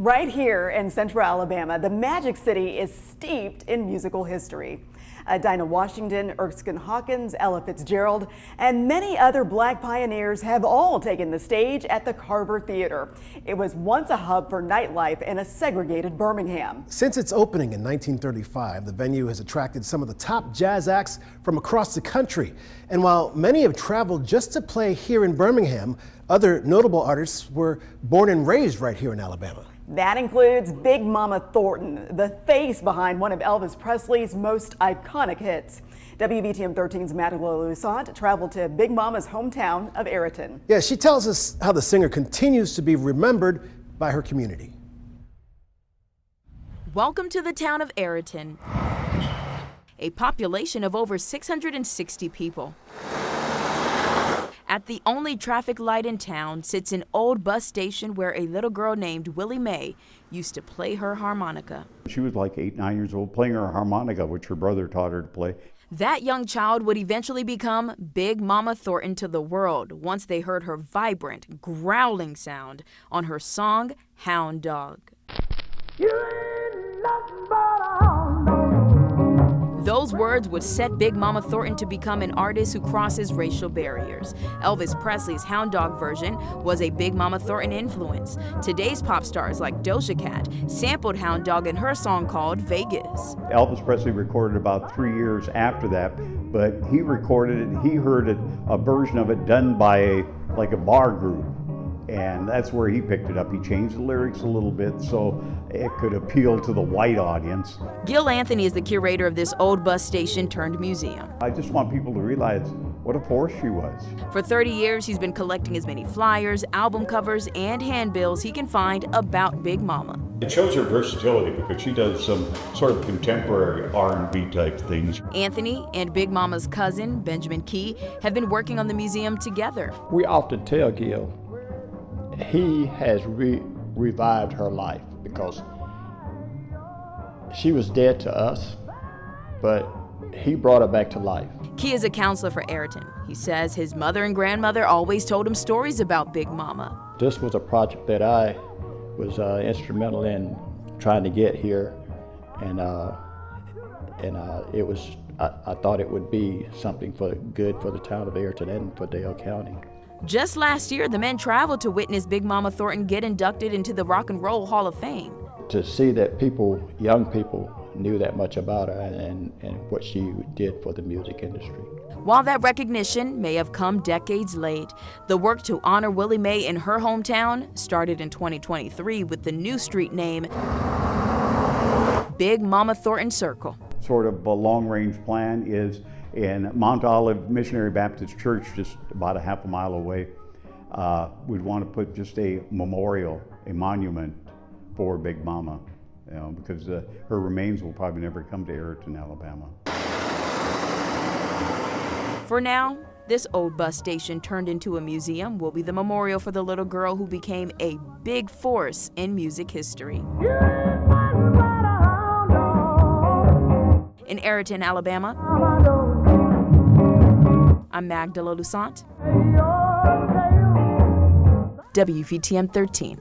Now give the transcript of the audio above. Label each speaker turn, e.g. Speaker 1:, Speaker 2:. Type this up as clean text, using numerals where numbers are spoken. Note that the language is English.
Speaker 1: Right here in Central Alabama, the Magic City is steeped in musical history. Dinah Washington, Erskine Hawkins, Ella Fitzgerald, and many other black pioneers have all taken the stage at the Carver Theater. It was once a hub for nightlife in a segregated Birmingham.
Speaker 2: Since its opening in 1935, the venue has attracted some of the top jazz acts from across the country. And while many have traveled just to play here in Birmingham, other notable artists were born and raised right here in Alabama.
Speaker 1: That includes Big Mama Thornton, the face behind one of Elvis Presley's most iconic hits. WBTM 13's Magdala Lusant traveled to Big Mama's hometown of Ayrton.
Speaker 2: Yeah, she tells us how the singer continues to be remembered by her community.
Speaker 3: Welcome to the town of Ayrton, a population of over 660 people. At the only traffic light in town sits an old bus station where a little girl named Willie Mae used to play her harmonica.
Speaker 4: She was like 8, 9 years old playing her harmonica, which her brother taught her to play.
Speaker 3: That young child would eventually become Big Mama Thornton to the world once they heard her vibrant, growling sound on her song, Hound Dog. You ain't nothing but a hound dog. Those words would set Big Mama Thornton to become an artist who crosses racial barriers. Elvis Presley's Hound Dog version was a Big Mama Thornton influence. Today's pop stars like Doja Cat sampled Hound Dog in her song called Vegas.
Speaker 4: Elvis Presley recorded about 3 years after that, but he recorded it, he heard it, a version of it done by a bar group. And that's where he picked it up. He changed the lyrics a little bit so it could appeal to the white audience.
Speaker 3: Gil Anthony is the curator of this old bus station turned museum.
Speaker 4: I just want people to realize what a force she was.
Speaker 3: For 30 years, he's been collecting as many flyers, album covers, and handbills he can find about Big Mama.
Speaker 5: It shows her versatility because she does some sort of contemporary R&B type things.
Speaker 3: Anthony and Big Mama's cousin, Benjamin Key, have been working on the museum together.
Speaker 6: We often tell Gil he has revived her life because she was dead to us, but he brought her back to life.
Speaker 3: Key is a counselor for Ayrton. He says his mother and grandmother always told him stories about Big Mama.
Speaker 6: This was a project that I was instrumental in trying to get here, and it was. I thought it would be something good for the town of Ayrton and for Dale County.
Speaker 3: Just last year, the men traveled to witness Big Mama Thornton get inducted into the Rock and Roll Hall of Fame.
Speaker 6: To see that young people, knew that much about her and what she did for the music industry.
Speaker 3: While that recognition may have come decades late, the work to honor Willie Mae in her hometown started in 2023 with the new street name, Big Mama Thornton Circle.
Speaker 4: Sort of a long-range plan is in Mount Olive Missionary Baptist Church, just about a half a mile away. We'd want to put just a memorial, a monument for Big Mama, because her remains will probably never come to Ayrton, Alabama.
Speaker 3: For now, this old bus station turned into a museum will be the memorial for the little girl who became a big force in music history. In Ayrton, Alabama, I'm Magdala Lusant, WVTM 13.